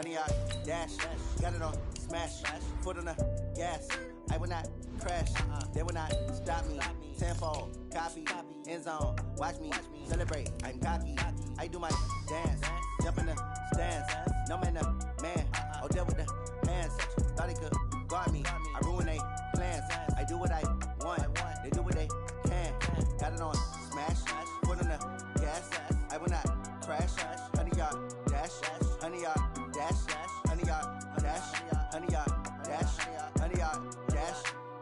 100-yard dash. Got it on smash. Foot on the gas. I will not crash. They will not stop me. Tenfold, copy, end zone. Watch me celebrate. I'm cocky. I do my dance. Jump in the stands. No man, man. Oh, deal with the hands. Thought he could guard me. I ruin they plans. I do what I want. They do what they can. Got it on smash. Foot on the gas. I will not crash. 100-yard dash. 100-yard dash. 100-yard dash. 100-yard dash. 100-yard dash.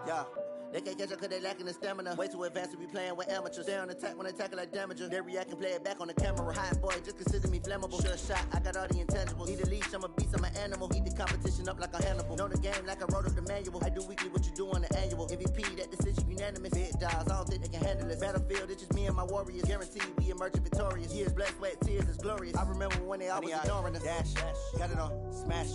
Yeah. They can't catch up cause they lacking the stamina. Way too advanced to be playing with amateurs. Stay on attack when they tackle like damager. They react and play it back on the camera. Hot boy, just consider me flammable. Sure shot, I got all the intangibles. Need a leash, I'm a beast, I'm an animal. Eat the competition up like a Hannibal. Know the game like I wrote up the manual. I do weekly what you do on the annual. MVP, that decision unanimous. Big dials, I don't think they can handle it. Battlefield, it's just me and my warriors. Guaranteed we emerging victorious. Years, blood, sweat, tears is glorious. I remember when they always ignoring us. Dash, got it on smash.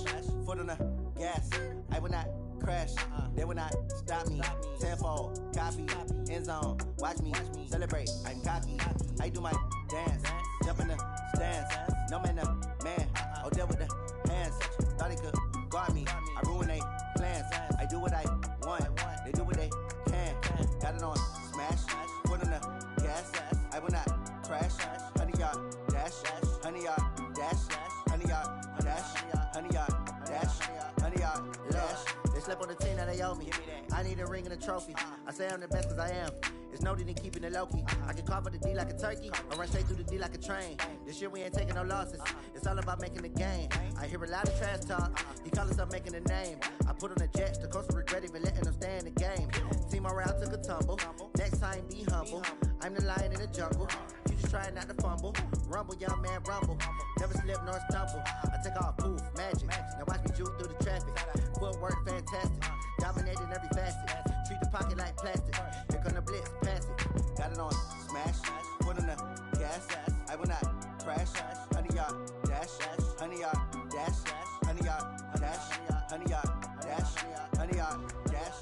Foot on the gas. I will not crash. They will not stop me. Tenfold, copy, end zone. Watch me celebrate. I'm cocky. I do my dance. Jump in the stands. No man, man. Oh, deal with the hands. Thought he could guard me. I ruin they plans. I do what I want. They do what they can. Got it on smash. Foot on the gas. I will not crash. 100-yard dash. 100-yard dash. 100-yard dash. 100-yard dash. 100-yard dash. They slept on the team that they owe me. I need a ring and a trophy. I say I'm the best cause I am. It's noted in keeping it low-key. I can carve up the D like a turkey. I run straight through the D like a train. This year we ain't taking no losses. It's all about making the game. I hear a lot of trash talk. He call himself making a name. I put on the Jets. The coach will regret even letting them stay in the game. Team morale took a tumble. Next time be humble. I'm the lion in the jungle. You just trying not to fumble. Rumble, young man, rumble. Never slip nor stumble. I take off, poof, magic. Now watch me juke through the traffic. Footwork fantastic. Dominating every facet. Treat the pocket like plastic. Here come the blitz, pass it. Got it on smash. Foot on the gas. I will not crash. 100-yard dash. 100-yard dash. 100-yard dash. 100-yard dash. 100-yard dash.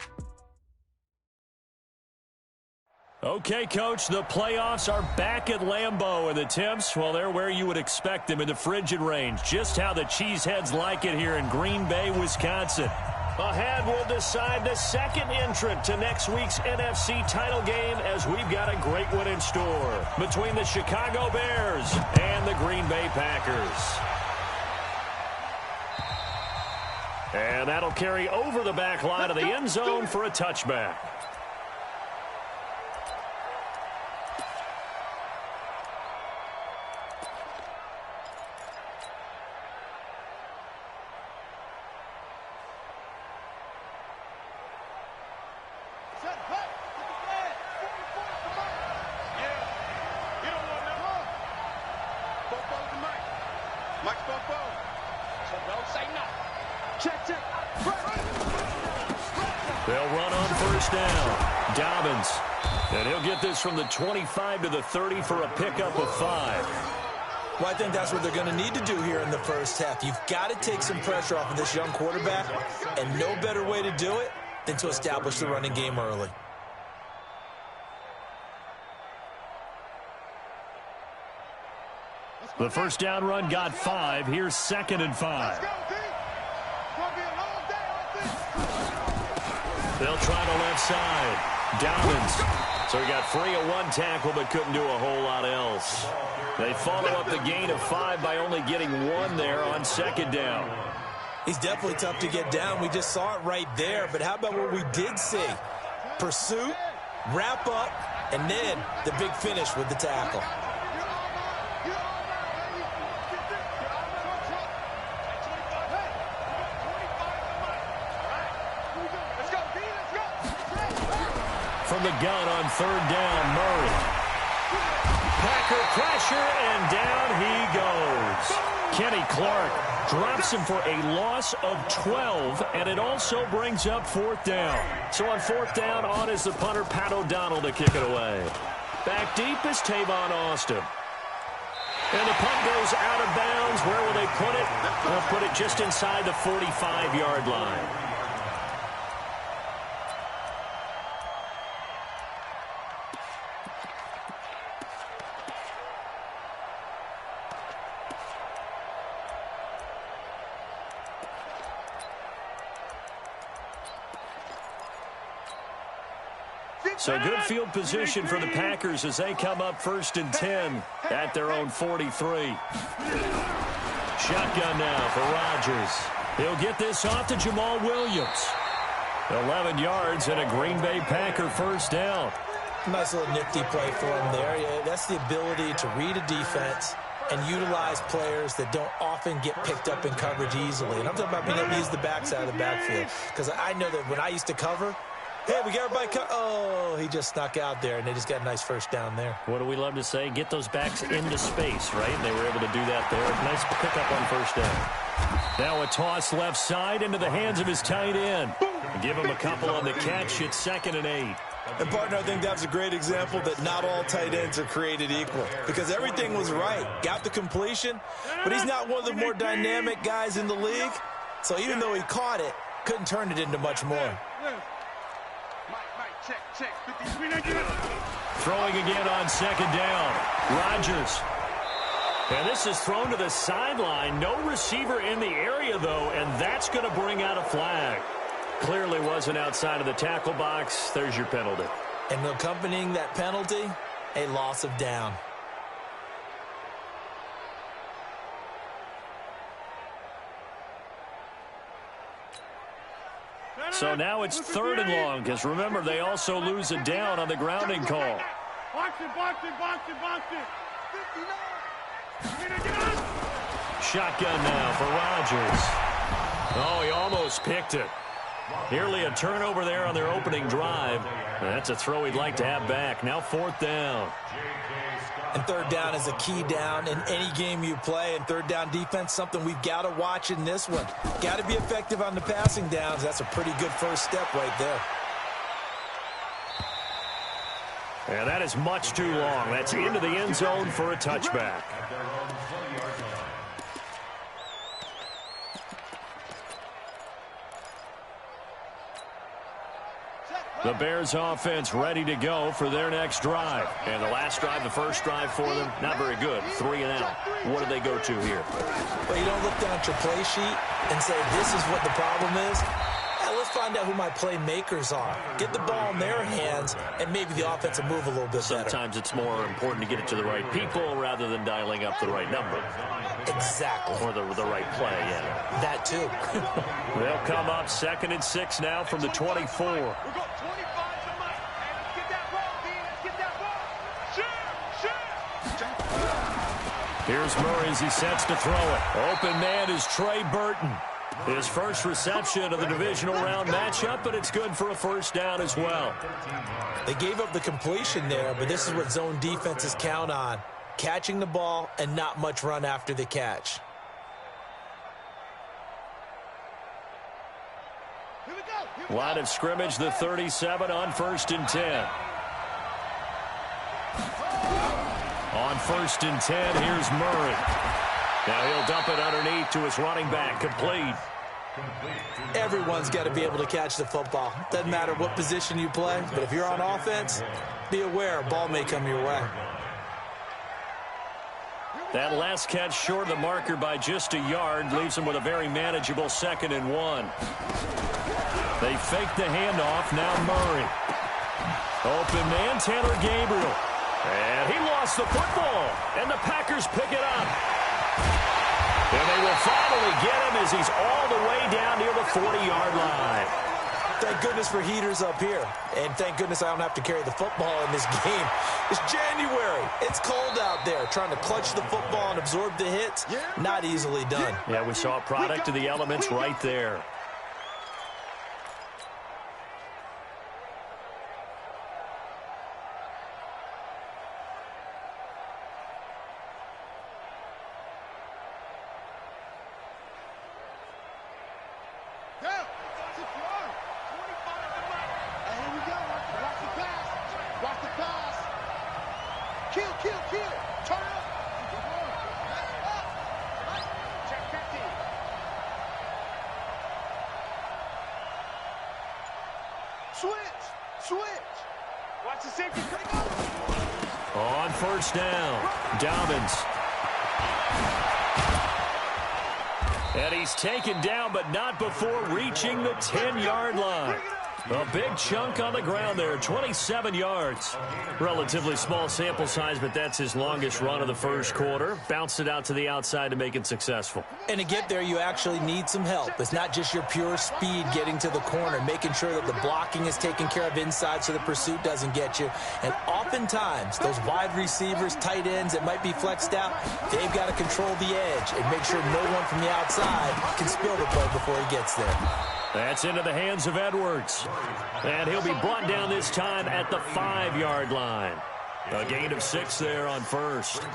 Okay, Coach, the playoffs are back at Lambeau, and the temps, well, they're where you would expect them in the frigid range. Just how the Cheeseheads like it here in Green Bay, Wisconsin. Ahead, we'll decide the second entrant to next week's NFC title game as we've got a great one in store between the Chicago Bears and the Green Bay Packers. And that'll carry over the back line of the end zone for a touchback. They'll run on first down. Dobbins. And he'll get this from the 25 to the 30 for a pickup of 5. Well, I think that's what they're going to need to do here in the first half. You've got to take some pressure off of this young quarterback, and no better way to do it than to establish the running game early. The first down run got 5. Here's 2nd and 5. They'll try the left side. Dobbins. So he got free of one tackle but couldn't do a whole lot else. They follow up the gain of 5 by only getting 1 there on 2nd down. He's definitely tough to get down. We just saw it right there. But how about what we did see? Pursuit, wrap up, and then the big finish with the tackle. From the gun on 3rd down, Murray. Packer pressure, and down he goes. Kenny Clark drops him for a loss of 12, and it also brings up 4th down. So on 4th down, on is the punter, Pat O'Donnell, to kick it away. Back deep is Tavon Austin. And the punt goes out of bounds. Where will they put it? They'll put it just inside the 45-yard line. So good field position for the Packers as they come up 1st and 10 at their own 43. Shotgun now for Rodgers. He'll get this off to Jamal Williams. 11 yards and a Green Bay Packer first down. Nice little nifty play for him there. Yeah, that's the ability to read a defense and utilize players that don't often get picked up in coverage easily. And I'm talking about being able to use the backside of the backfield. Because I know that when I used to cover, hey, we got everybody oh, he just snuck out there, and they just got a nice first down there. What do we love to say? Get those backs into space, right? And they were able to do that there. Nice pickup on first down. Now a toss left side into the hands of his tight end. Give him a couple on the catch. It's 2nd and 8. And, partner, I think that's a great example that not all tight ends are created equal because everything was right. Got the completion, but he's not one of the more dynamic guys in the league. So even though he caught it, couldn't turn it into much more. Throwing again on 2nd down. Rodgers. And this is thrown to the sideline. No receiver in the area, though, and that's going to bring out a flag. Clearly wasn't outside of the tackle box. There's your penalty. And accompanying that penalty, a loss of down. So now it's 3rd and long, because remember, they also lose a down on the grounding call. Box it. Shotgun now for Rodgers. Oh, he almost picked it. Nearly a turnover there on their opening drive. That's a throw he'd like to have back. Now 4th down. And 3rd down is a key down in any game you play. And 3rd down defense, something we've got to watch in this one. Got to be effective on the passing downs. That's a pretty good first step right there. And that is much too long. That's into the end zone for a touchback. The Bears offense ready to go for their next drive. And the last drive, the first drive for them, not very good. 3 and out. What do they go to here? Well, you don't look down at your play sheet and say, this is what the problem is. Let's find out who my playmakers are. Get the ball in their hands, and maybe the offense will move a little bit better. Sometimes it's more important to get it to the right people rather than dialing up the right number. Exactly. Or the right play, yeah. That too. They'll come up 2nd and 6 now from the 24. Here's Murray as he sets to throw it. Open man is Trey Burton. His first reception of the divisional round matchup, but it's good for a first down as well. They gave up the completion there, but this is what zone defenses count on. Catching the ball and not much run after the catch. Line of scrimmage, the 37 on 1st and 10. On 1st and 10, here's Murray. Now he'll dump it underneath to his running back, complete. Everyone's got to be able to catch the football. Doesn't matter what position you play, but if you're on offense, be aware a ball may come your way. That last catch short of the marker by just a yard leaves him with a very manageable 2nd and 1. They fake the handoff, now Murray. Open man, Taylor Gabriel. And he lost the football, and the Packers pick it up. And they will finally get him as he's all the way down near the 40-yard line. Thank goodness for heaters up here. And thank goodness I don't have to carry the football in this game. It's January. It's cold out there. Trying to clutch the football and absorb the hits, not easily done. Yeah, we saw a product of the elements right there. On 1st down, Dobbins. And he's taken down, but not before reaching the 10-yard line. A big chunk on the ground there, 27 yards. Relatively small sample size, but that's his longest run of the first quarter. Bounced it out to the outside to make it successful. And to get there, you actually need some help. It's not just your pure speed getting to the corner, making sure that the blocking is taken care of inside so the pursuit doesn't get you. And oftentimes, those wide receivers, tight ends that might be flexed out, they've got to control the edge and make sure no one from the outside can spill the play before he gets there. That's into the hands of Edwards. And he'll be brought down this time at the 5-yard line. A gain of 6 there on first.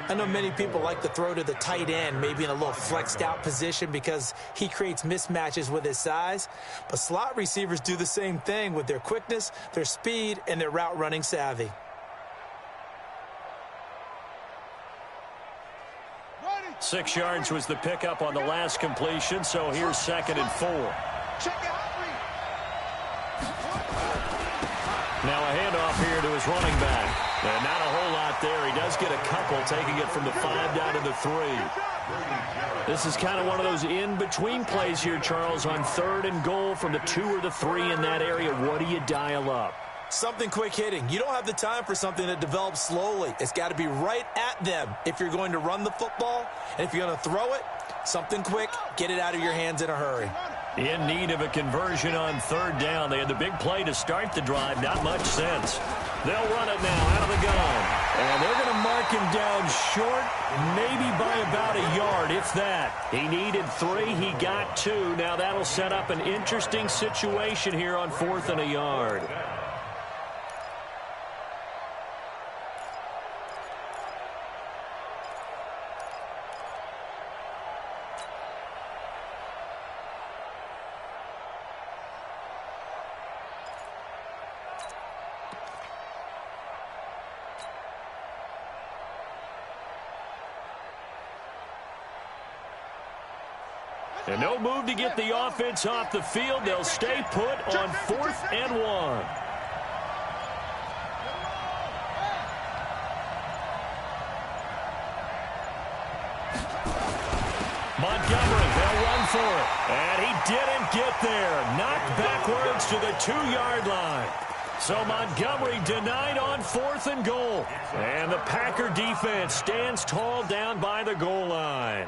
I know many people like to throw to the tight end, maybe in a little flexed out position because he creates mismatches with his size. But slot receivers do the same thing with their quickness, their speed, and their route running savvy. Six yards was the pickup on the last completion, so here's 2nd and 4. Now a handoff here to his running back. And not a whole lot there. He does get a couple, taking it from the 5 down to the 3. This is kind of one of those in-between plays here, Charles, on 3rd and goal from the 2 or the 3 in that area. What do you dial up? Something quick hitting. You don't have the time for something that develops slowly. It's got to be right at them if you're going to run the football. And if you're going to throw it, something quick, get it out of your hands in a hurry. In need of a conversion on 3rd down. They had the big play to start the drive. Not much sense. They'll run it now out of the gun. And they're going to mark him down short, maybe by about a yard, if that. He needed 3. He got 2. Now that'll set up an interesting situation here on 4th and a yard. And no move to get the offense off the field. They'll stay put on 4th and 1. Montgomery, they'll run for it. And he didn't get there. Knocked backwards to the 2-yard line. So Montgomery denied on 4th and goal. And the Packer defense stands tall down by the goal line.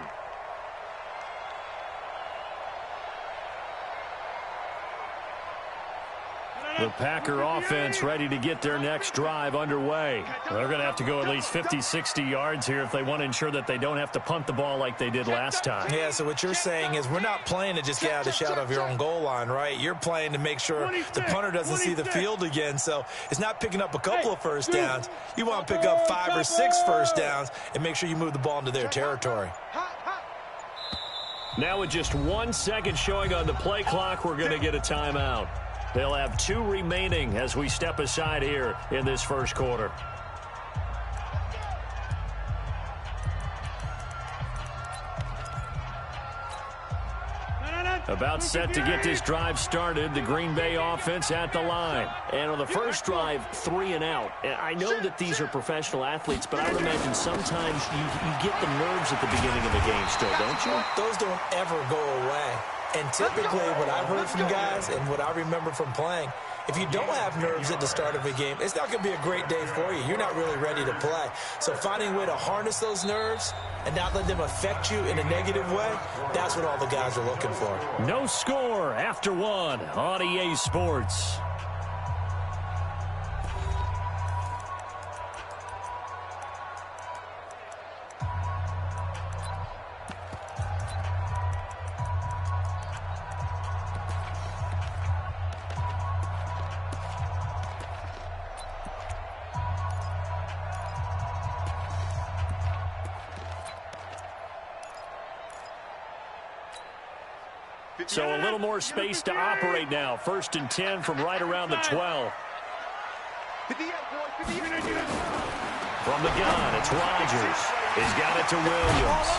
The Packer offense ready to get their next drive underway. They're going to have to go at least 50, 60 yards here if they want to ensure that they don't have to punt the ball like they did last time. Yeah, so what you're saying is we're not playing to just get out of the shadow of your own goal line, right? You're playing to make sure the punter doesn't see the field again. So it's not picking up a couple of first downs. You want to pick up 5 or 6 first downs and make sure you move the ball into their territory. Now with just 1 second showing on the play clock, we're going to get a timeout. They'll have 2 remaining as we step aside here in this first quarter. About set to get this drive started. The Green Bay offense at the line. And on the first drive, 3 and out. I know that these are professional athletes, but I would imagine sometimes you get the nerves at the beginning of a game still, don't you? Those don't ever go away. And typically what I've heard from guys and what I remember from playing, if you don't have nerves at the start of a game, it's not going to be a great day for you. You're not really ready to play. So finding a way to harness those nerves and not let them affect you in a negative way, that's what all the guys are looking for. No score after 1 on EA Sports. So a little more space to operate now. 1st and 10 from right around the 12. From the gun, it's Rodgers. He's got it to Williams.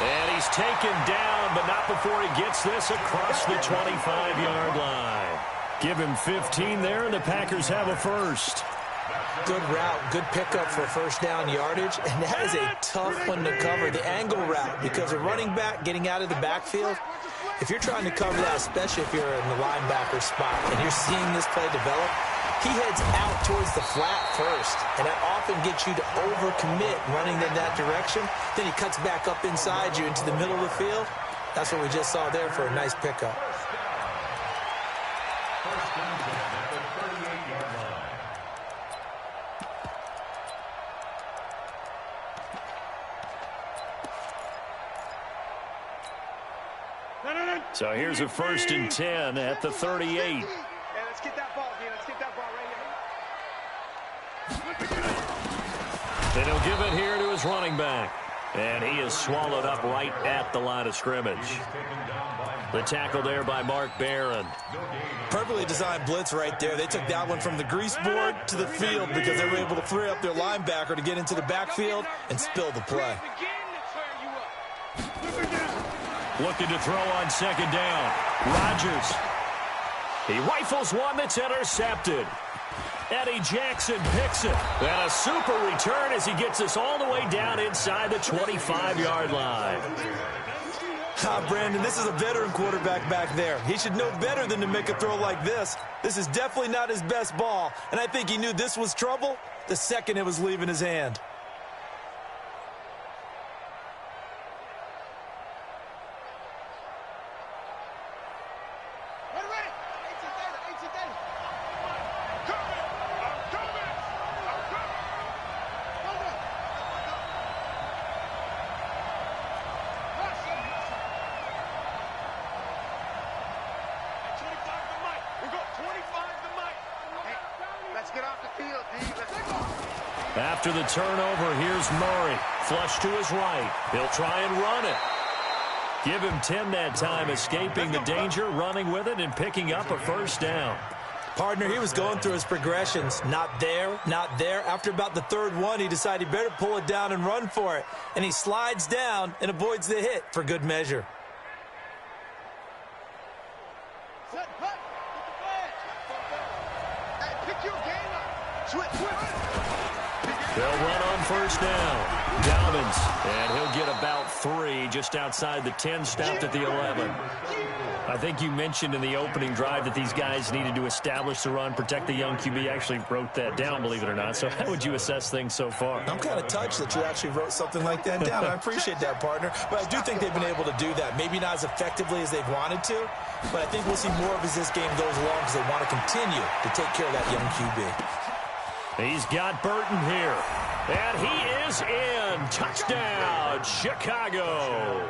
And he's taken down, but not before he gets this across the 25-yard line. Give him 15 there, and the Packers have a first. Good route, good pickup for first down yardage, and that is a tough one to cover, the angle route, because a running back getting out of the backfield If you're trying to cover that, especially if you're in the linebacker spot and you're seeing this play develop, he heads out towards the flat first, and that often gets you to overcommit running in that direction. Then he cuts back up inside you into the middle of the field. That's what we just saw there for a nice pickup. So here's a 1st and 10 at the 38. Hey, let's get that ball, D. Let's get that ball right here. Then he'll give it here to his running back. And he is swallowed up right at the line of scrimmage. The tackle there by Mark Barron. Perfectly designed blitz right there. They took that one from the grease board to the field because they were able to free up their linebacker to get into the backfield and spill the play. Looking to throw on 2nd down. Rodgers. He rifles one that's intercepted. Eddie Jackson picks it. And a super return as he gets us all the way down inside the 25-yard line. Brandon, this is a veteran quarterback back there. He should know better than to make a throw like this. This is definitely not his best ball, and I think he knew this was trouble the second it was leaving his hand. After the turnover, here's Murray. Flush to his right. He'll try and run it. Give him 10 that time, escaping the danger, running with it, and picking up a 1st down. Partner, he was going through his progressions. Not there, not there. After about the 3rd one, he decided he better pull it down and run for it. And he slides down and avoids the hit for good measure. They'll run on 1st down. Dobbins, and he'll get about 3 just outside the 10, stopped at the 11. I think you mentioned in the opening drive that these guys needed to establish the run, protect the young QB. Actually wrote that down, believe it or not. So how would you assess things so far? I'm kind of touched that you actually wrote something like that down. I appreciate that, partner. But I do think they've been able to do that. Maybe not as effectively as they've wanted to, but I think we'll see more of as this game goes along because they want to continue to take care of that young QB. He's got Burton here. And he is in. Touchdown, Chicago.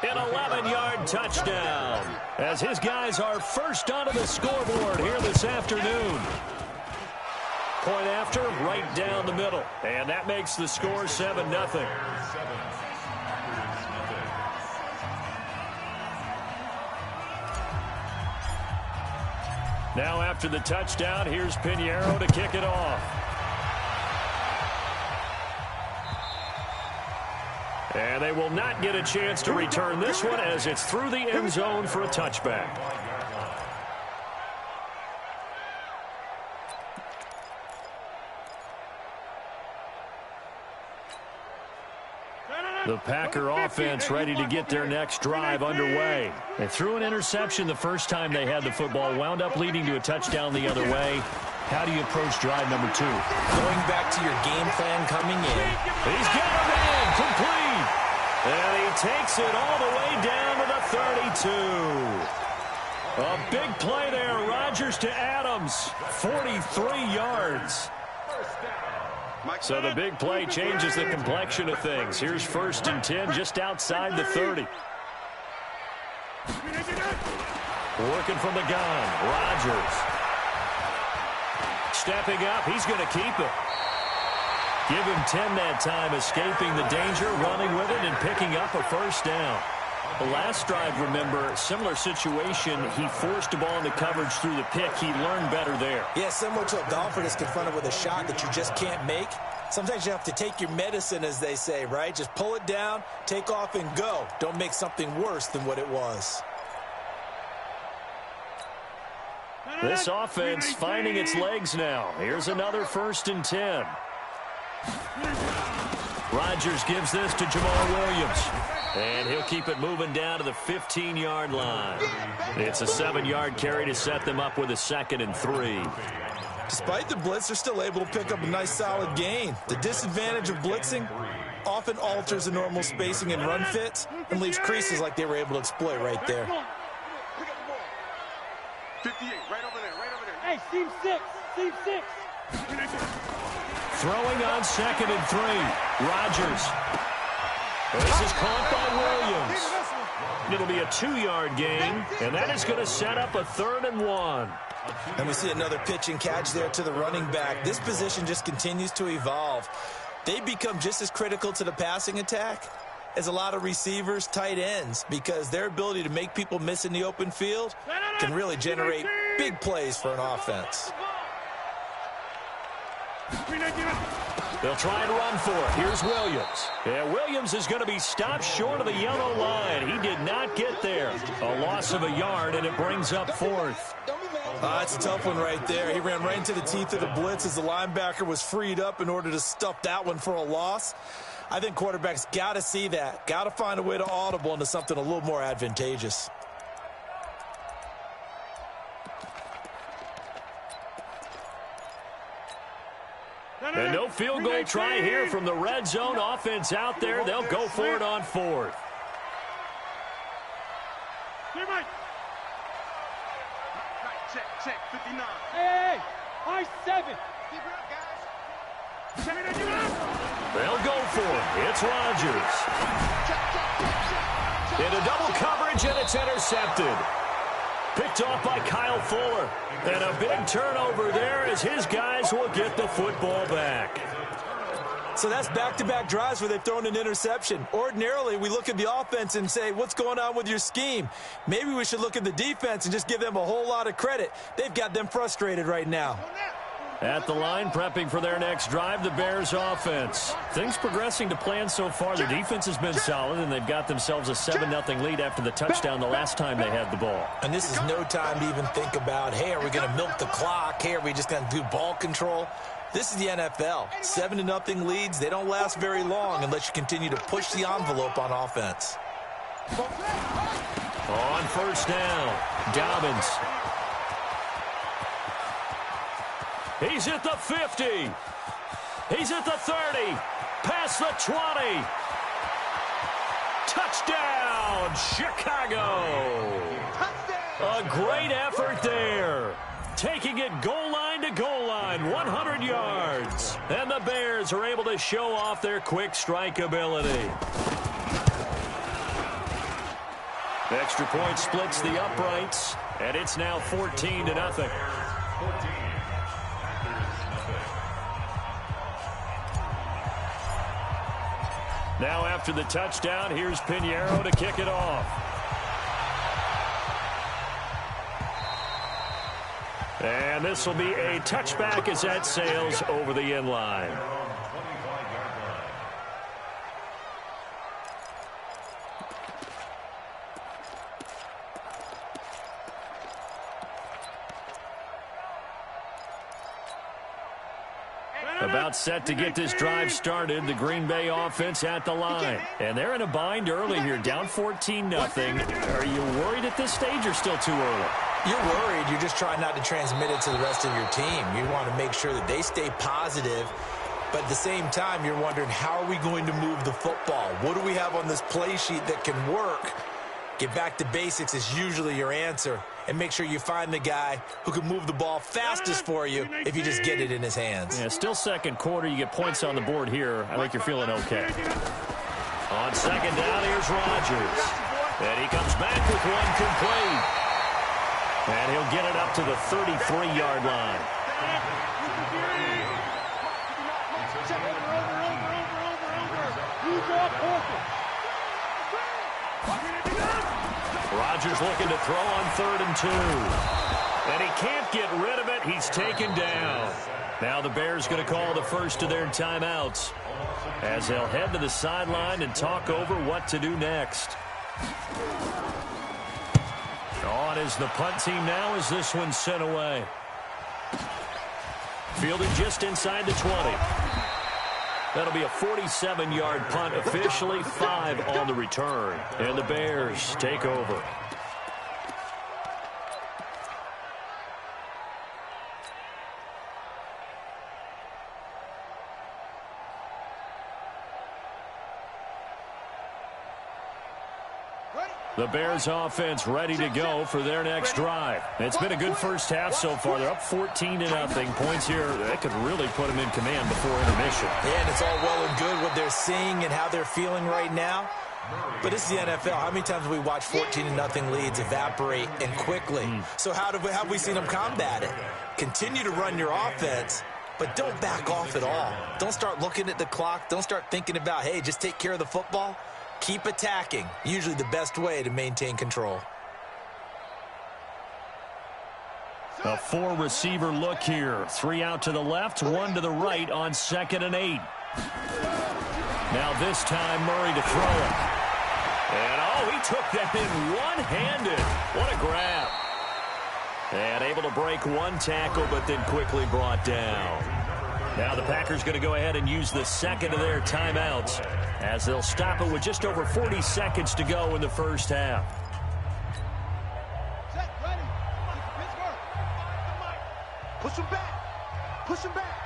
An 11-yard touchdown as his guys are first onto the scoreboard here this afternoon. Point after, right down the middle. And that makes the score 7-0. Now after the touchdown, here's Pinheiro to kick it off. And they will not get a chance to return this one as it's through the end zone for a touchback. The Packer offense ready to get their next drive underway. They threw an interception the first time they had the football, wound up leading to a touchdown the other way. How do you approach drive number 2? Going back to your game plan coming in. He's got him in, complete. And he takes it all the way down to the 32. A big play there, Rodgers to Adams, 43 yards. So the big play changes the complexion of things. Here's 1st and 10 just outside the 30. Working from the gun, Rodgers. Stepping up, he's going to keep it. Give him 10 that time, escaping the danger, running with it, and picking up a 1st down. The last drive, remember, similar situation. He forced the ball into coverage through the pick. He learned better there. Yeah, similar to a golfer that's confronted with a shot that you just can't make. Sometimes you have to take your medicine, as they say, right? Just pull it down, take off, and go. Don't make something worse than what it was. This offense finding its legs now. Here's another 1st and 10. Rodgers gives this to Jamal Williams. And he'll keep it moving down to the 15-yard line. It's a 7-yard carry to set them up with a 2nd and 3. Despite the blitz, they're still able to pick up a nice solid gain. The disadvantage of blitzing often alters the normal spacing and run fits and leaves creases like they were able to exploit right there. 58, right over there, right over there. Hey, seam 6, seam 6. Throwing on 2nd and 3. Rodgers. This is caught by Williams. It'll be a 2-yard gain, and that is going to set up a 3rd and 1. And we see another pitch and catch there to the running back. This position just continues to evolve. They become just as critical to the passing attack as a lot of receivers, tight ends, because their ability to make people miss in the open field can really generate big plays for an offense. They'll try and run for it. Here's Williams. Yeah, Williams is going to be stopped short of the yellow line. He did not get there. A loss of a yard, and it brings up 4th. That's a tough one right there. He ran right into the teeth of the blitz as the linebacker was freed up in order to stuff that one for a loss. I think quarterbacks got to see that. Got to find a way to audible into something a little more advantageous. And no field goal try here from the red zone offense out there. They'll go for it on 4th. Check, 59. Hey, I-7. Keep it up, guys. They'll go for it. It's Rodgers. Into double coverage, and it's intercepted. Picked off by Kyle Fuller. And a big turnover there as his guys will get the football back. So that's back-to-back drives where they've thrown an interception. Ordinarily, we look at the offense and say, what's going on with your scheme? Maybe we should look at the defense and just give them a whole lot of credit. They've got them frustrated right now. At the line, prepping for their next drive, the Bears offense. Things progressing to plan so far. Their defense has been solid, and they've got themselves a 7-0 lead after the touchdown the last time they had the ball. And this is no time to even think about, hey, are we going to milk the clock? Hey, are we just going to do ball control? This is the NFL. 7-0 leads, they don't last very long unless you continue to push the envelope on offense. On 1st down, Dobbins. He's at the 50. He's at the 30. Past the 20. Touchdown, Chicago. A great effort there. Taking it goal line to goal line, 100 yards. And the Bears are able to show off their quick strike ability. Extra point splits the uprights, and it's now 14-0. Now after the touchdown, here's Pinheiro to kick it off. And this will be a touchback as that sails over the end line. About set to get this drive started, the Green Bay offense at the line. And they're in a bind early here, down 14-0. Are you worried at this stage or still too early? You're worried. You're just trying not to transmit it to the rest of your team. You want to make sure that they stay positive. But at the same time, you're wondering, how are we going to move the football? What do we have on this play sheet that can work? Get back to basics is usually your answer. And make sure you find the guy who can move the ball fastest for you if you just get it in his hands. Yeah, still second quarter. You get points on the board here. I think you're feeling okay. On 2nd down, here's Rodgers. And he comes back with one complete. And he'll get it up to the 33-yard line. Rodgers looking to throw on 3rd and 2. And he can't get rid of it. He's taken down. Now the Bears going to call the first of their timeouts as they'll head to the sideline and talk over what to do next. On is the punt team now as this one's sent away. Fielded just inside the 20. That'll be a 47-yard punt officially, 5 on the return. And the Bears take over. The Bears offense ready to go for their next drive. It's been a good first half so far. They're up 14-0. Points here that could really put them in command before intermission. Yeah, and it's all well and good what they're seeing and how they're feeling right now. But it's the NFL. How many times have we watched 14-0 leads evaporate and quickly? So how have we seen them combat it? Continue to run your offense, but don't back off at all. Don't start looking at the clock. Don't start thinking about, hey, just take care of the football. Keep attacking. Usually the best way to maintain control. A 4-receiver look here. 3 out to the left, 1 to the right on 2nd and 8. Now this time Murray to throw it. And, he took that in one-handed. What a grab. And able to break 1 tackle, but then quickly brought down. Now the Packers going to go ahead and use the second of their timeouts as they'll stop it with just over 40 seconds to go in the first half. Set, ready. Pittsburgh. Push him back. Push him back.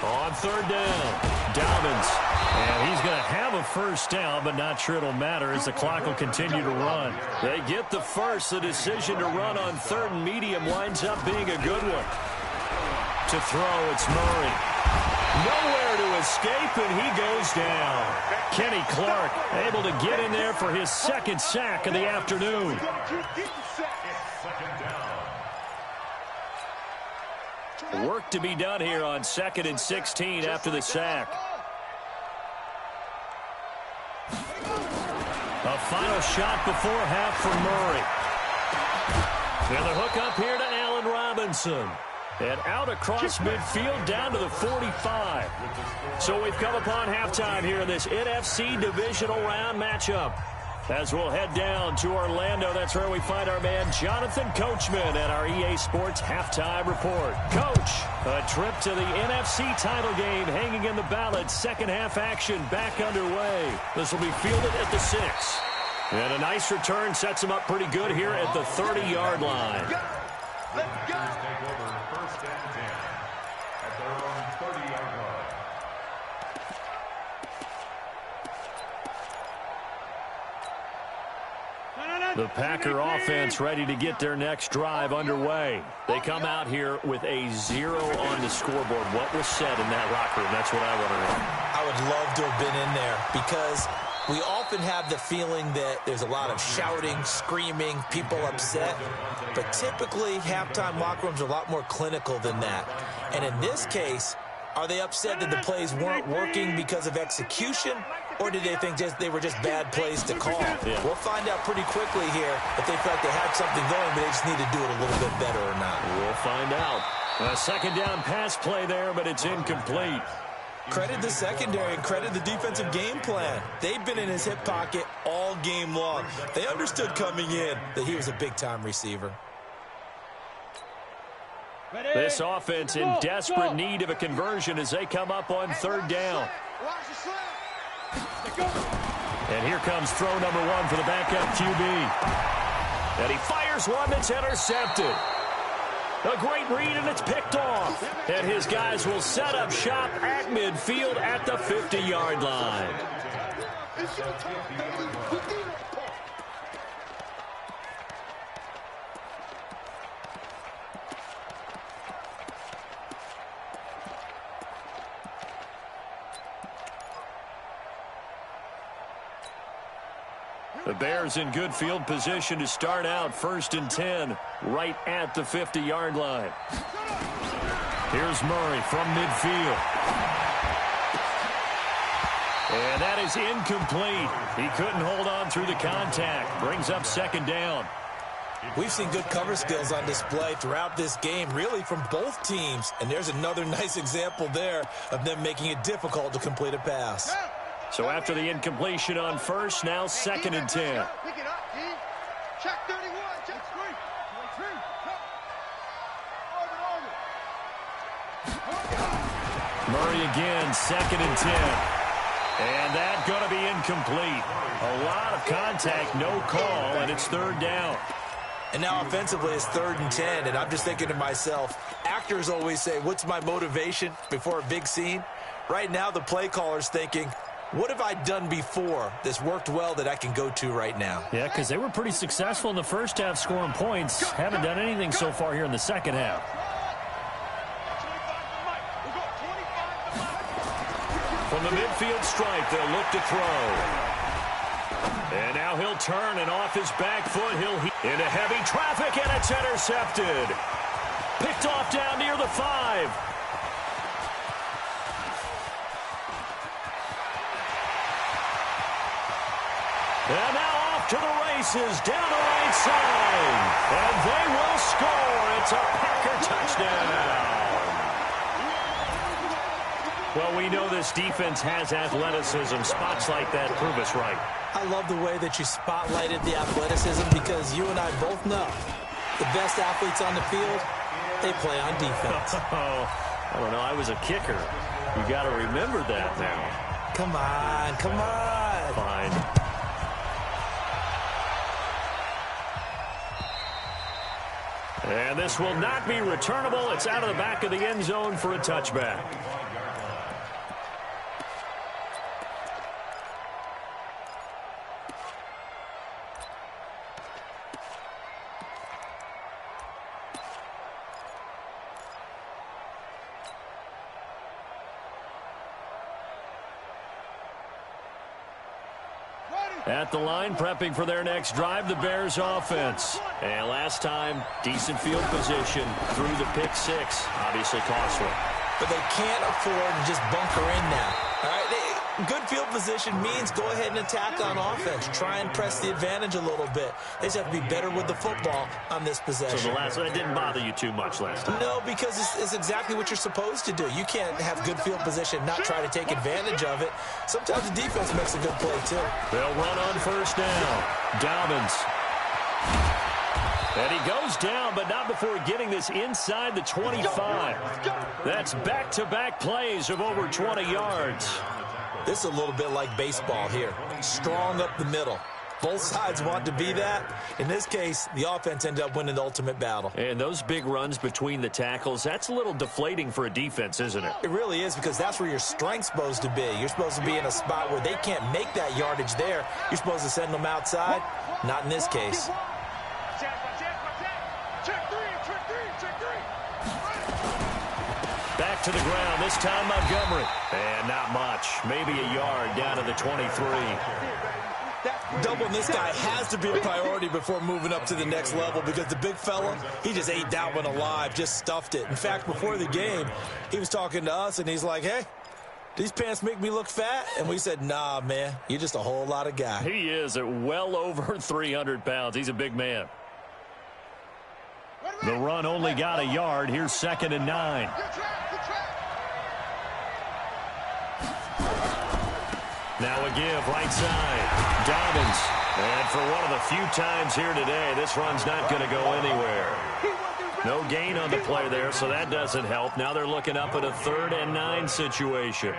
On 3rd down, Dobbins. And he's going to have a first down, but not sure it'll matter as the clock will continue to run. They get the first. The decision to run on 3rd and medium winds up being a good one. To throw, it's Murray. Nowhere to escape, and he goes down. Kenny Clark able to get in there for his 2nd sack of the afternoon. Work to be done here on 2nd and 16 after the sack. A final shot before half for Murray. And the hook up here to Allen Robinson. And out across midfield down to the 45. So we've come upon halftime here in this NFC divisional round matchup. As we'll head down to Orlando, that's where we find our man Jonathan Coachman at our EA Sports Halftime Report. Coach, a trip to the NFC title game hanging in the balance. Second half action back underway. This will be fielded at the 6. And a nice return sets him up pretty good here at the 30-yard line. Let's go. The Packer offense ready to get their next drive underway. They come out here with a 0 on the scoreboard. What was said in that locker room? That's what I want to know. I would love to have been in there because we often have the feeling that there's a lot of shouting, screaming, people upset. But typically, halftime locker rooms are a lot more clinical than that. And in this case, are they upset that the plays weren't working because of execution? Or did they think they were just bad plays to call? Yeah. We'll find out pretty quickly here if they felt like they had something going, but they just need to do it a little bit better or not. We'll find out. A 2nd down pass play there, but it's incomplete. Credit the secondary and credit the defensive game plan. They've been in his hip pocket all game long. They understood coming in that he was a big-time receiver. This offense in desperate need of a conversion as they come up on 3rd down. And here comes throw number 1 for the backup QB. And he fires one that's intercepted. A great read, and it's picked off. And his guys will set up shop at midfield at the 50-yard line. The Bears in good field position to start out 1st and 10 right at the 50-yard line. Here's Murray from midfield. And that is incomplete. He couldn't hold on through the contact. Brings up 2nd down. We've seen good cover skills on display throughout this game, really from both teams. And there's another nice example there of them making it difficult to complete a pass. So after the incompletion on 1st, now 2nd and 10. Pick it up, D. Check 31. Check 3. Murray again, 2nd and 10. And that's going to be incomplete. A lot of contact, no call, and it's 3rd down. And now offensively it's 3rd and 10, and I'm just thinking to myself, actors always say, what's my motivation before a big scene? Right now the play caller's thinking, what have I done before that's worked well that I can go to right now? Yeah, because they were pretty successful in the first half scoring points. Haven't done anything so far here in the second half. From the midfield stripe, they'll look to throw. And now he'll turn, and off his back foot, he'll into heavy traffic, and it's intercepted. Picked off down near the 5. And now off to the races, down the right side. And they will score. It's a Packer touchdown. Well, we know this defense has athleticism. Spots like that prove us right. I love the way that you spotlighted the athleticism because you and I both know the best athletes on the field, they play on defense. I don't know. I was a kicker. You got to remember that now. Come on, come on. Fine. And this will not be returnable. It's out of the back of the end zone for a touchback. At the line, prepping for their next drive, the Bears offense. And last time, decent field position through the pick 6. Obviously costly. But they can't afford to just bunker in now. All right, good field position means go ahead and attack on offense. Try and press the advantage a little bit. They just have to be better with the football on this possession. So that didn't bother you too much last time? No, because it's exactly what you're supposed to do. You can't have good field position, not try to take advantage of it. Sometimes the defense makes a good play, too. They'll run on first down. Dobbins. And he goes down, but not before getting this inside the 25. That's back-to-back plays of over 20 yards. This is a little bit like baseball here. Strong up the middle. Both sides want to be that. In this case, the offense ended up winning the ultimate battle. And those big runs between the tackles, that's a little deflating for a defense, isn't it? It really is, because that's where your strength's supposed to be. You're supposed to be in a spot where they can't make that yardage there. You're supposed to send them outside. Not in this case. Back to the ground, this time Montgomery. And not much. Maybe a yard down to the 23. Doubling this guy has to be a priority before moving up to the next level, because the big fella, he just ate that one alive, just stuffed it. In fact, before the game, he was talking to us, and he's like, hey, these pants make me look fat? And we said, nah, man, you're just a whole lot of guy. He is at well over 300 pounds. He's a big man. The run only got a yard. Here's 2nd and 9. Now a give, right side. Dobbins. And for one of the few times here today, this run's not going to go anywhere. No gain on the play there, so that doesn't help. Now they're looking up at a 3rd and 9 situation.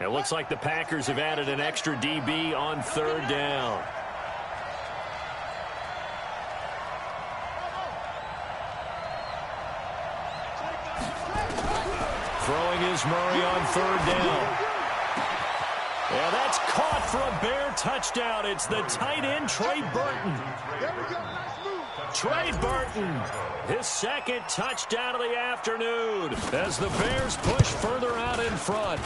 It looks like the Packers have added an extra DB on 3rd down. Throwing is Murray on 3rd down. Yeah, that's caught for a Bear touchdown. It's the tight end, Trey Burton. Trey Burton, his 2nd touchdown of the afternoon as the Bears push further out in front.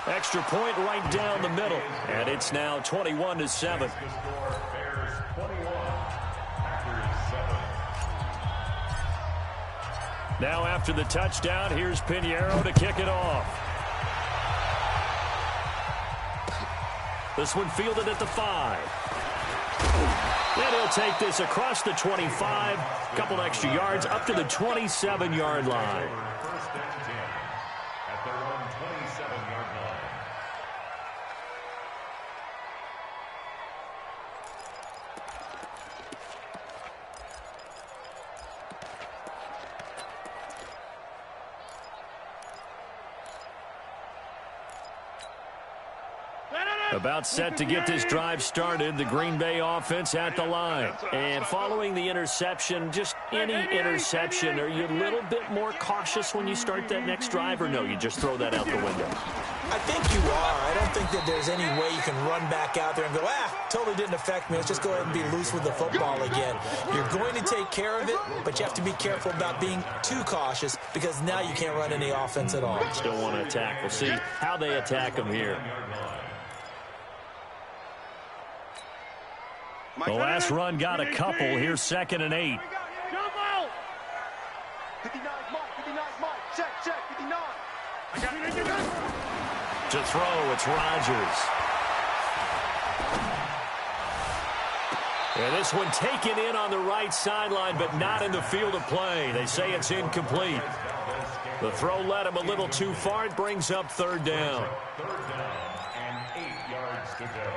Extra point right down the middle, and it's now 21-7. Now after the touchdown, here's Pinheiro to kick it off. This one fielded at the 5. Then he'll take this across the 25, a couple extra yards up to the 27-yard line. About set to get this drive started, the Green Bay offense at the line. And following the interception, just any interception, are you a little bit more cautious when you start that next drive, or no, you just throw that out the window? I think you are. I don't think that there's any way you can run back out there and go, totally didn't affect me. Let's just go ahead and be loose with the football again. You're going to take care of it, but you have to be careful about being too cautious because now you can't run any offense at all. Still want to attack. We'll see how they attack them here. The last run got a couple. Here's 2nd and 8. 59, Mike. Check, 59. To throw, it's Rodgers. And this one taken in on the right sideline, but not in the field of play. They say it's incomplete. The throw led him a little too far. It brings up 3rd down. 3rd down and 8 yards to go.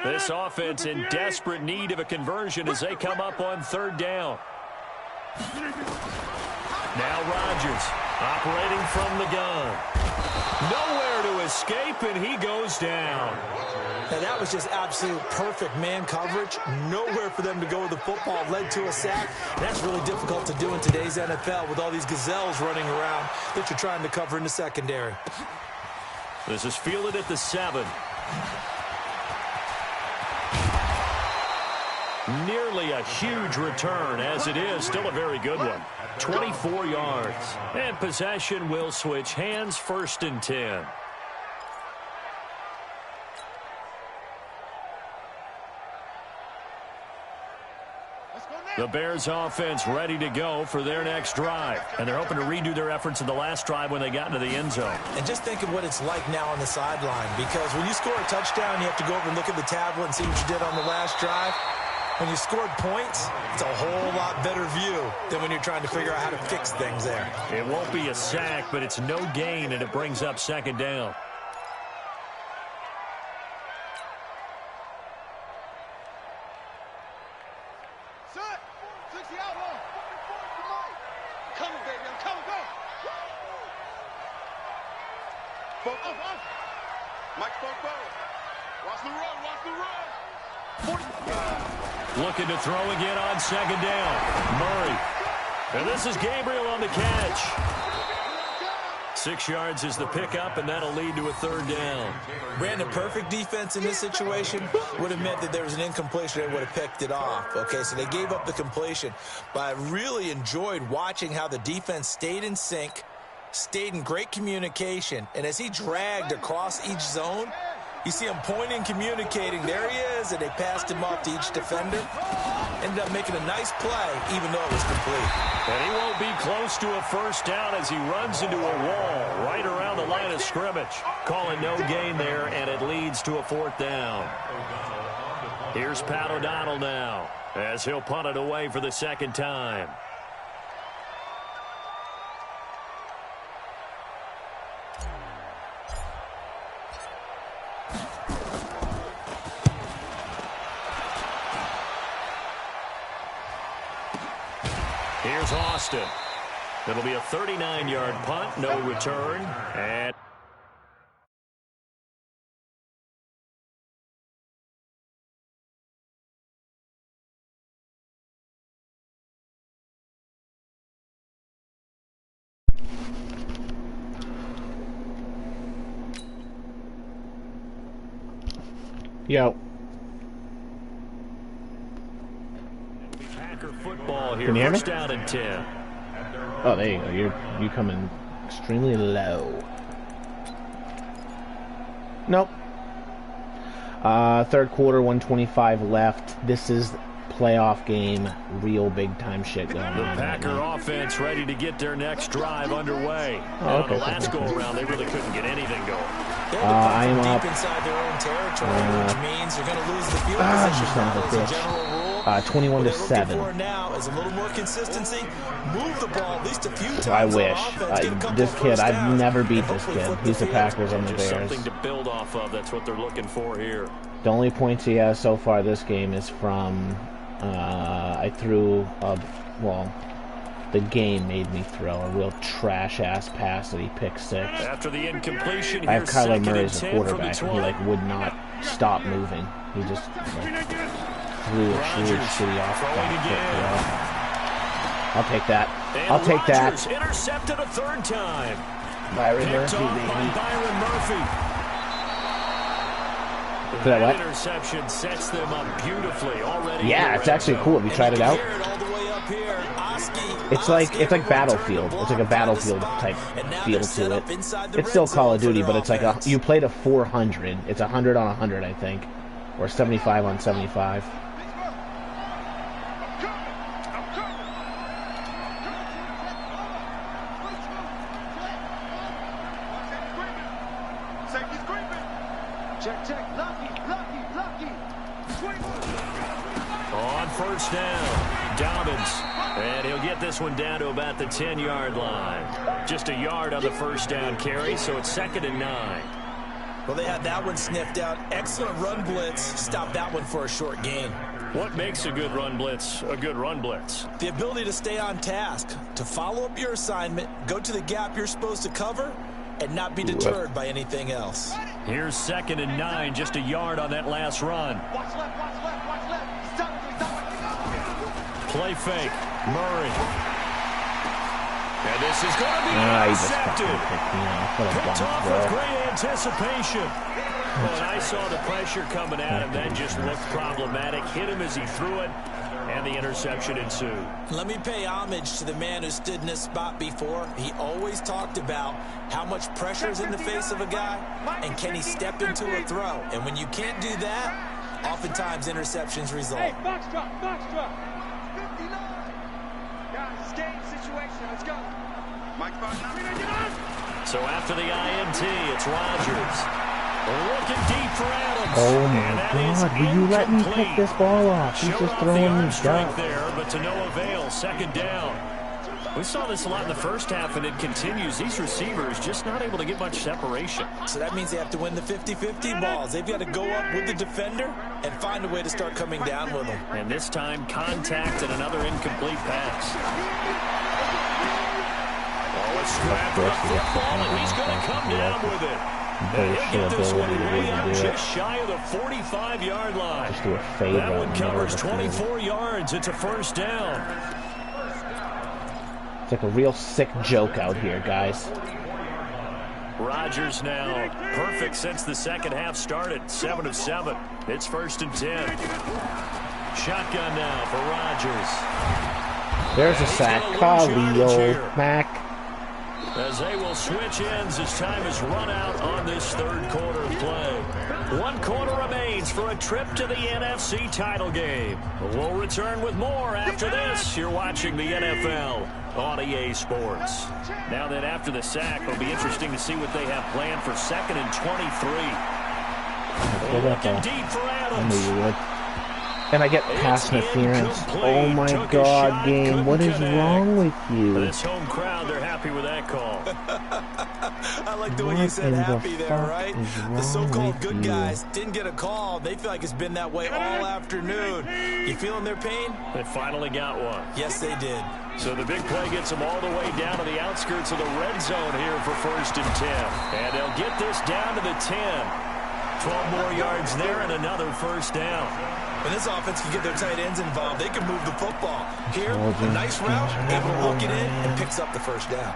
This offense in desperate need of a conversion as they come up on 3rd down. Now Rodgers operating from the gun. Nowhere to escape, and he goes down. Now, that was just absolute perfect man coverage. Nowhere for them to go with the football. Led to a sack. That's really difficult to do in today's NFL with all these gazelles running around that you're trying to cover in the secondary. This is fielded at the 7. Nearly a huge return, as it is still a very good one. 24 yards. And possession will switch hands, 1st and 10. The Bears offense ready to go for their next drive. And they're hoping to redo their efforts in the last drive when they got into the end zone. And just think of what it's like now on the sideline. Because when you score a touchdown, you have to go over and look at the tablet and see what you did on the last drive. When you scored points, it's a whole lot better view than when you're trying to figure out how to fix things there. It won't be a sack, but it's no gain, and it brings up 2nd down. Looking to throw again on 2nd down. Murray. And this is Gabriel on the catch. 6 yards is the pickup, and that'll lead to a 3rd down. Brandon, perfect defense in this situation would have meant that there was an incompletion. They would have picked it off. Okay, so they gave up the completion. But I really enjoyed watching how the defense stayed in sync, stayed in great communication, and as he dragged across each zone, you see him pointing, communicating. There he is, and they passed him off to each defender. Ended up making a nice play, even though it was complete. And he won't be close to a 1st down as he runs into a wall right around the line of scrimmage. Calling no gain there, and it leads to a 4th down. Here's Pat O'Donnell now as he'll punt it away for the 2nd time. Here's Austin. It'll be a 39-yard punt, no return. And yo. Packer football here. Can you hear me? 1st down and 10. Oh, there you go. You coming extremely low. Nope. 3rd quarter, 1:25 left. This is playoff game, real big time shit going on. The Packer offense ready to get their next drive underway. And on the last go-around, they really couldn't get anything going. I am up. Inside their own territory, which means you're going to lose the field position. As a general rule. 21-7. Now is a little more consistency. Move the ball at least a few times. I wish. This kid, I've never beat this kid. He's the Packers on the Bears. Something to build off of. That's what they're looking for here. The only points he has so far this game is from I threw well, the game made me throw a real trash-ass pass that he picked 6. After the incompletion, I have here's Kyler 2nd Murray and as a 10 from the quarterback, and 20. he like would not stop moving. He just like, threw a shitty off the back foot throw. I'll take that. And I'll take Rodgers that. intercepted a 3rd time. Byron Picked Murphy, off by baby. Byron Murphy. That what? Interception sets them up beautifully already. Yeah, it's actually cool. Have you tried it out? It's like Battlefield. It's like a Battlefield type feel to it. It's still Call of Duty, but it's like you played a 400. It's 100 on 100, I think, or 75 on 75. Check. Lucky. On 1st down, Dobbins. And he'll get this one down to about the 10-yard line. Just a yard on the 1st down carry, so it's 2nd and 9. Well, they had that one sniffed out. Excellent run blitz. Stop that one for a short gain. What makes a good run blitz a good run blitz? The ability to stay on task, to follow up your assignment, go to the gap you're supposed to cover, and not be deterred by anything else. Here's 2nd and 9, just a yard on that last run. Watch left. Stop. Play fake, Murray. And this is going to be He just intercepted. fucking picked me off. What a Picked dumb off with throw. great anticipation. Well, and I saw the pressure coming at him. That just looked problematic. Hit him as he threw it, and the interception ensued. Let me pay homage to the man who stood in this spot before. He always talked about how much pressure is in the face of a guy, and can he step into a throw. And when you can't do that, oftentimes interceptions result. Hey, box drop. 59. Guys, it's game situation. Let's go. Mike, So after the INT, it's Rodgers. Looking deep for Adams. Oh my And that is God, will you let me incomplete. pick this ball off? He's Showed just off the throwing arm me strength duck. there, but to no avail. 2nd down. We saw this a lot in the 1st half, and it continues. These receivers just not able to get much separation. So that means they have to win the 50-50 balls. They've got to go up with the defender and find a way to start coming down with them. And this time, contact and another incomplete pass. Oh, a scrap for the football, and he's going to come down with it. And he'll get this one way up just shy of the 45-yard line. Just do a fade That route one in the middle of covers the field. 24 yards. It's a 1st down. It's like a real sick joke out here, guys. Rodgers now perfect since the 2nd half started. 7 of 7. It's 1st and 10. Shotgun now for Rodgers. There's a sack. Khalil Mack. As they will switch ends as time has run out on this 3rd quarter of play. 1 quarter remains for a trip to the NFC title game. We'll return with more after this. You're watching the NFL on EA Sports. Now that after the sack, it'll be interesting to see what they have planned for 2nd and 23. Looking deep for I Adams. knew you would. And I get pass interference. Oh my God, game. What is wrong with you? This home crowd, they're happy with that call. I like the way you said happy there, right? The so-called good guys didn't get a call. They feel like it's been that way all afternoon. You feeling their pain? They finally got one. Yes, they did. So the big play gets them all the way down to the outskirts of the red zone here for 1st and 10. And they'll get this down to the 10. 12 more yards there and another 1st down. When this offense can get their tight ends involved, they can move the football. Here, a nice route, able to hook it in, and picks up the 1st down.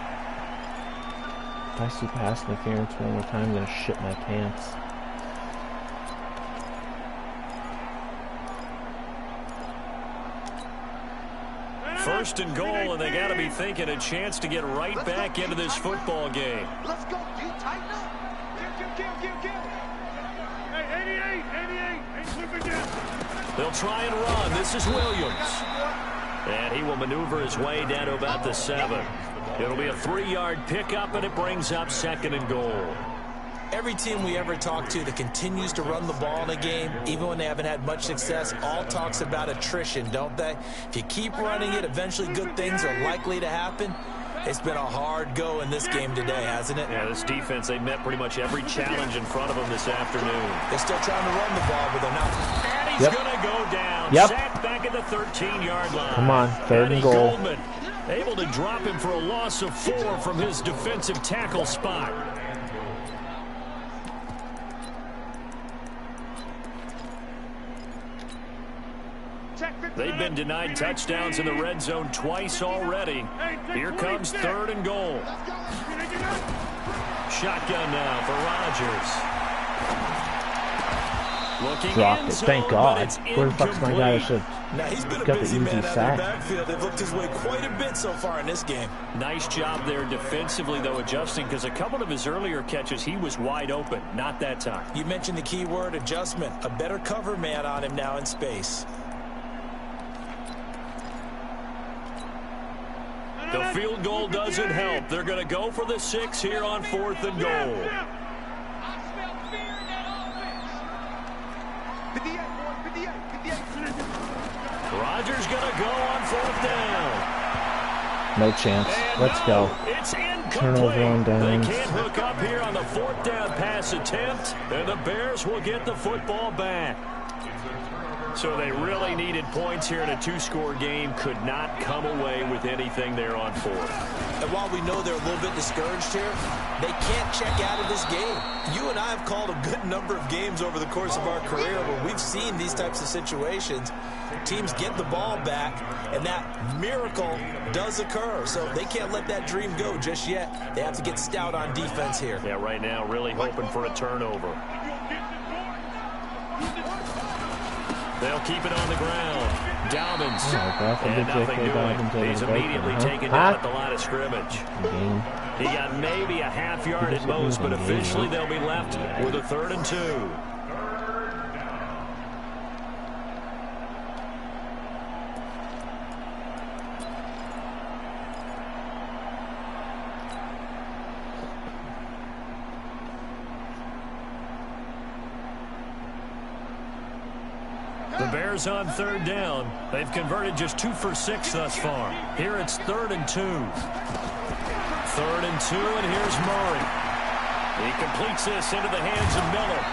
If I see pass interference one more time, I'm going to shit my pants. First and goal, and they got to be thinking a chance to get right back into this football game. Let's go. You tighten up. Kill. Hey, 88. Ain't slipping yet. They'll try and run. This is Williams. And he will maneuver his way down to about the 7. It'll be a 3-yard pickup, and it brings up 2nd and goal. Every team we ever talk to that continues to run the ball in a game, even when they haven't had much success, all talks about attrition, don't they? If you keep running it, eventually good things are likely to happen. It's been a hard go in this game today, hasn't it? Yeah, this defense, they met pretty much every challenge in front of them this afternoon. They're still trying to run the ball, but they're not. And he's going to go down. Yep. Sacked back at the 13-yard line. Come on, 3rd and goal. Goldman Able to drop him for a loss of 4 from his defensive tackle spot. They've been denied touchdowns in the red zone twice already. Here comes 3rd and goal. Shotgun now for Rodgers. Looking Dropped it. Thank God. Where the fuck's my guy? Now he's been a busy man out of the backfield. They've looked his way quite a bit so far in this game. Nice job there defensively, though, adjusting, because a couple of his earlier catches, he was wide open. Not that time. You mentioned the key word, adjustment. A better cover man on him now in space. The field goal doesn't help. They're going to go for the 6 here on 4th and goal. Rodgers going to go on 4th down. No chance. Let's go. It's incomplete. Turnover on downs. They can't hook up here on the 4th down pass attempt, and the Bears will get the football back. So they really needed points here in a 2-score game. Could not come away with anything there on 4th. And while we know they're a little bit discouraged here, they can't check out of this game. You and I have called a good number of games over the course of our career where we've seen these types of situations. Teams get the ball back, and that miracle does occur. So they can't let that dream go just yet. They have to get stout on defense here. Yeah, right now really hoping for a turnover. They'll keep it on the ground. Dobbins. And nothing doing. He's immediately taken down at the line of scrimmage. He got maybe a half yard at most, but officially they'll be left with a 3rd and 2. The Bears on 3rd down. They've converted just 2 for 6 thus far. Here it's 3rd and 2. 3rd and 2, and here's Murray. He completes this into the hands of Miller.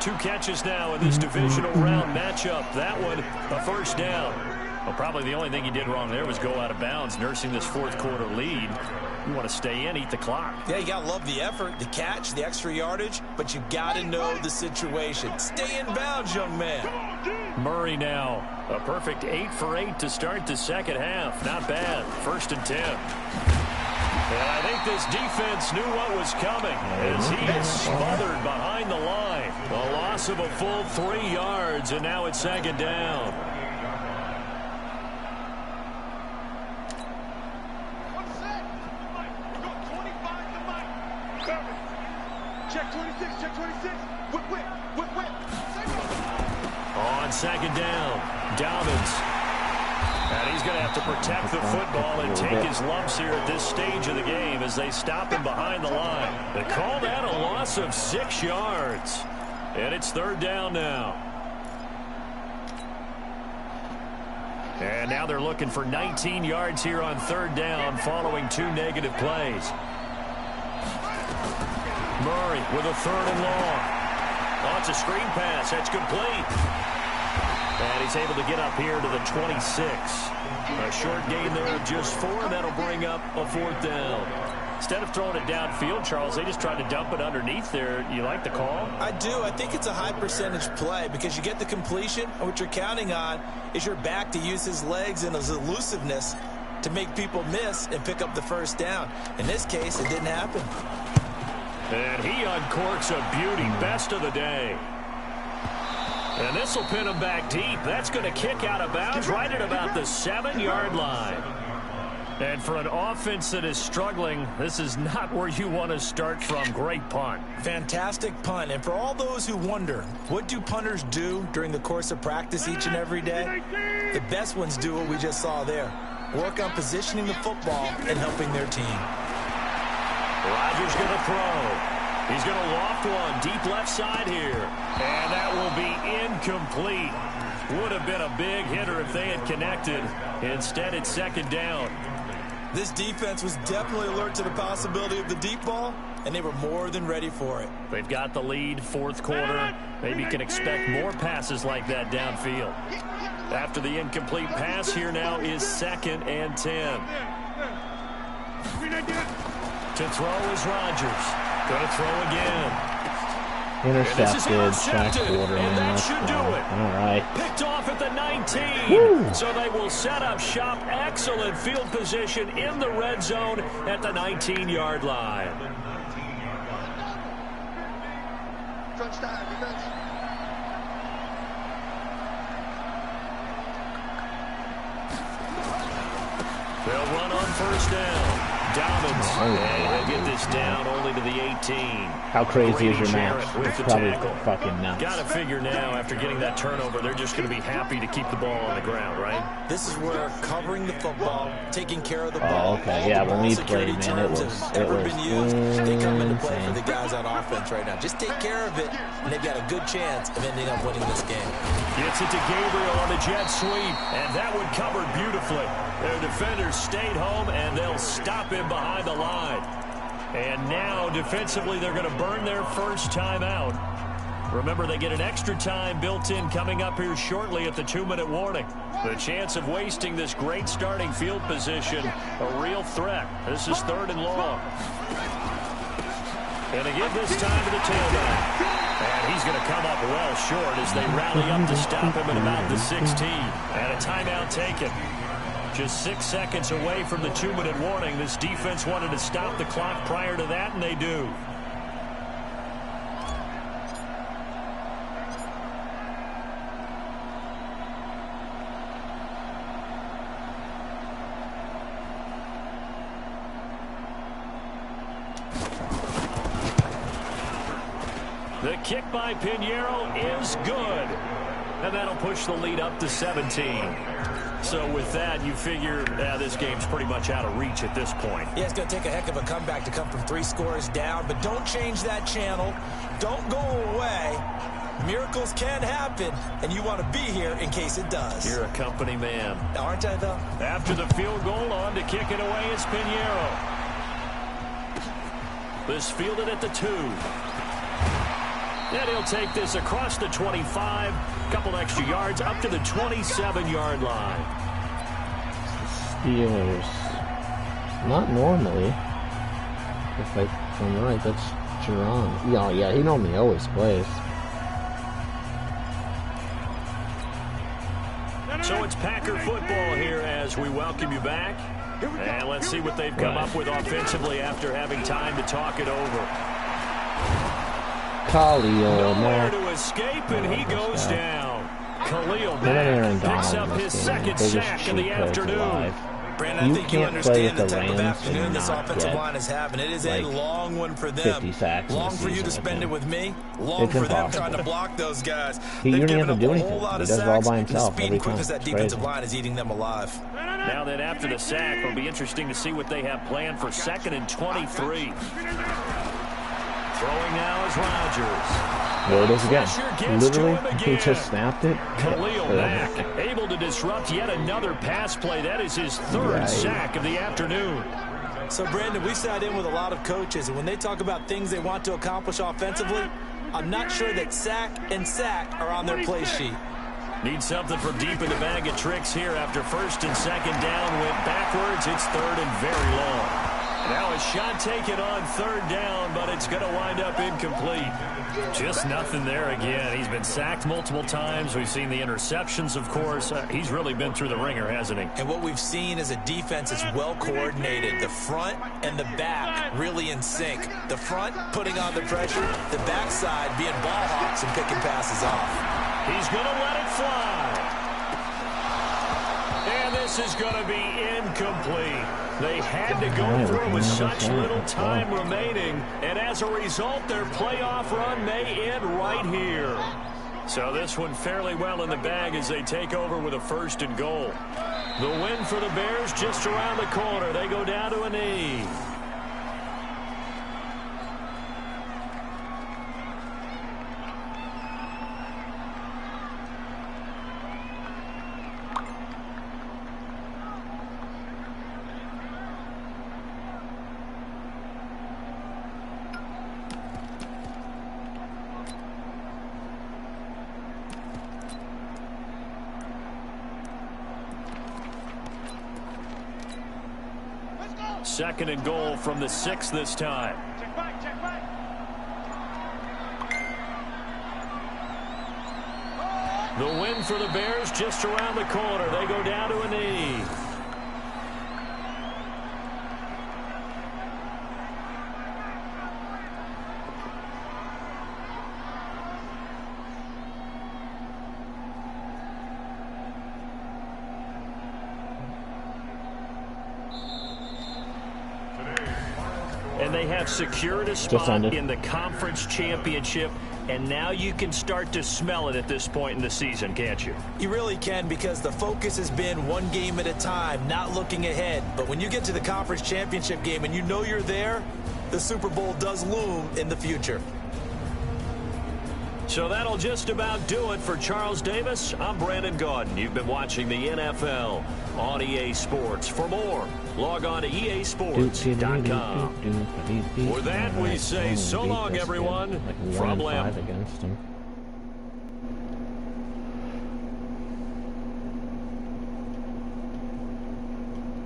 2 catches now in this divisional round matchup. That one, a 1st down. Well, probably the only thing he did wrong there was go out of bounds, nursing this 4th quarter lead. You want to stay in, eat the clock. Yeah, you got to love the effort, the catch, the extra yardage, but you got to know the situation. Stay in bounds, young man. Murray now, a perfect 8 for 8 to start the 2nd half. Not bad. 1st and 10. And I think this defense knew what was coming as he is smothered behind the line. A loss of a full 3 yards, and now it's 2nd down. Check 26, check 26. Whip. On 2nd down, Dobbins. And he's going to have to protect the football and take his lumps here at this stage of the game as they stop him behind the line. They call that a loss of 6 yards. And it's 3rd down now. And now they're looking for 19 yards here on 3rd down following 2 negative plays. Murray with a 3rd and long. Oh, it's a screen pass. That's complete. And he's able to get up here to the 26. A short gain there of just 4. That'll bring up a 4th down. Instead of throwing it downfield, Charles, they just tried to dump it underneath there. You like the call? I do. I think it's a high percentage play because you get the completion, and what you're counting on is your back to use his legs and his elusiveness to make people miss and pick up the 1st down. In this case, it didn't happen. And he uncorks a beauty. Best of the day. And this will pin him back deep. That's going to kick out of bounds right at about the 7-yard line. And for an offense that is struggling, this is not where you want to start from. Great punt. Fantastic punt. And for all those who wonder, what do punters do during the course of practice each and every day? The best ones do what we just saw there. Work on positioning the football and helping their team. Rodgers going to throw. He's going to loft one deep left side here. And that will be incomplete. Would have been a big hitter if they had connected. Instead, it's 2nd down. This defense was definitely alert to the possibility of the deep ball, and they were more than ready for it. They've got the lead, 4th quarter. Maybe you can expect more passes like that downfield. After the incomplete pass, here now is 2nd and 10. To throw is Rodgers. Going to throw again. Intercepted. And that should do it. All right. Picked off at the 19. Woo. So they will set up shop. Excellent field position in the red zone at the 19-yard line. They'll run on 1st down. Dobbins, and they'll get this down only to the 18. How crazy is your match? It's probably fucking nuts. Got to figure now, after getting that turnover, they're just going to be happy to keep the ball on the ground, right? This is where covering the football, taking care of the ball. Oh, okay. Yeah, when we played, man, it was They come into play for the guys on offense right now. Just take care of it, and they've got a good chance of ending up winning this game. Gets it to Gabriel on the jet sweep, and that one covered beautifully. Their defenders stayed home, and they'll stop him behind the line. And now, defensively, they're going to burn their first timeout. Remember, they get an extra time built in coming up here shortly at the 2-minute warning. The chance of wasting this great starting field position, a real threat. This is 3rd and long. And again, this time to the tailback. And he's going to come up well short as they rally up to stop him at about the 16. And a timeout taken. Just 6 seconds away from the 2-minute warning. This defense wanted to stop the clock prior to that, and they do. The kick by Pinheiro is good. And that'll push the lead up to 17. So with that, you figure this game's pretty much out of reach at this point. Yeah, it's going to take a heck of a comeback to come from 3 scores down, but don't change that channel. Don't go away. Miracles can happen, and you want to be here in case it does. You're a company man. Aren't I, though? After the field goal, on to kick it away is Pinheiro. This fielded at the 2. And he'll take this across the 25, couple extra yards, up to the 27-yard line. Steelers. Not normally. If I'm right, that's Jerron. Yeah, he normally always plays. So it's Packer football here as we welcome you back. And let's see what they've come up with offensively after having time to talk it over. Khalil Mack. Nowhere to escape, and he goes down. Khalil Mack picks up his 2nd sack of the afternoon. Brandon, I think you understand the type of afternoon this offensive line is having. It is a long one for them. 50 sacks long for you to spend it with me. Long for them trying to block those guys. He don't have to do anything. He does it all by himself. The speed and quickness that defensive line is eating them alive. Now then, after the sack, it'll be interesting to see what they have planned for 2nd and 23. Throwing now is Rodgers. There it is again. Literally, he just snapped it. Khalil Mack able to disrupt yet another pass play. That is his 3rd sack of the afternoon. So, Brandon, we sat in with a lot of coaches, and when they talk about things they want to accomplish offensively, I'm not sure that sack and sack are on their play sheet. Need something from deep in the bag of tricks here after 1st and 2nd down went backwards. It's 3rd and very long. Now a shot taken on 3rd down, but it's going to wind up incomplete. Just nothing there again. He's been sacked multiple times. We've seen the interceptions, of course. He's really been through the ringer, hasn't he? And what we've seen is a defense that's well coordinated. The front and the back really in sync. The front putting on the pressure, the backside being ball hawks and picking passes off. He's going to let it fly. And this is going to be incomplete. They had to go through with such little time remaining, and as a result, their playoff run may end right here. So this one fairly well in the bag as they take over with a 1st and goal. The win for the Bears just around the corner. They go down to a knee. 2nd and goal from the 6 this time. Check back, check back. The win for the Bears just around the corner. They go down to a knee. And they have secured a spot in the conference championship, and now you can start to smell it at this point in the season, can't you? You really can, because the focus has been one game at a time, not looking ahead. But when you get to the conference championship game and you know you're there, the Super Bowl does loom in the future. So that'll just about do it for Charles Davis. I'm Brandon Gaudin. You've been watching the NFL on EA Sports. For more, log on to easports.com. With that, we say so long, everyone, from Lambeau.